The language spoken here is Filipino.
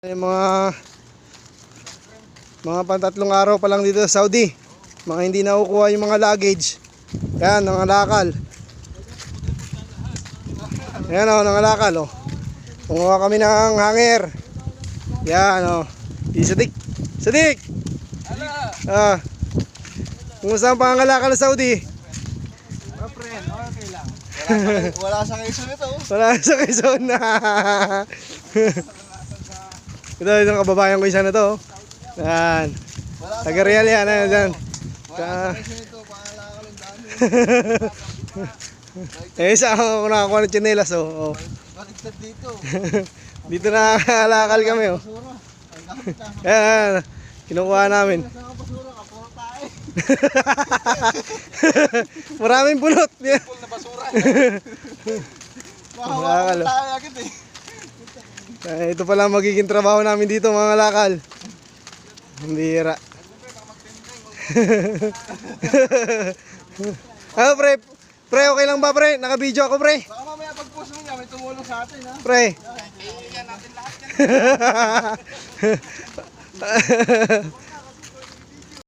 Yung mga pantatlong araw pa lang dito sa Saudi. Mga hindi nakukuha yung mga luggage. Yan, nangalakal. Yan o, nangalakal o. Kumuha kami ng hanger. Yan o. Di Sadik. Sadik! Kumusta ang pangalakal sa Saudi? Friend, okay lang. Wala sa Quezon ito. Wala sa Quezon na. Ito kababayan ko isa na to. Yan. Taga Real yan. Ayan, dyan. Wala sa Quezon ito. Pangalakal ang dami. Eh, isa ako nakakuha ng tsinelas. Oh. Baliktad dito. Dito nakalakal kami. Oh. Basura. Ang dami na. Yan. Kinukuha namin. Sa basura, kapuro tayo. Maraming bulot. Full na basura. Nakakal, oh. Tayo agad eh. Ito pala magiging trabaho namin dito, mga lakal. Ang bihira. Ano pre? Pre, okay lang ba pre? Naka-video ako pre. Baka mamaya pag-post mo niya, may tumulong sa atin ha. Pre. Yan natin lahat yan.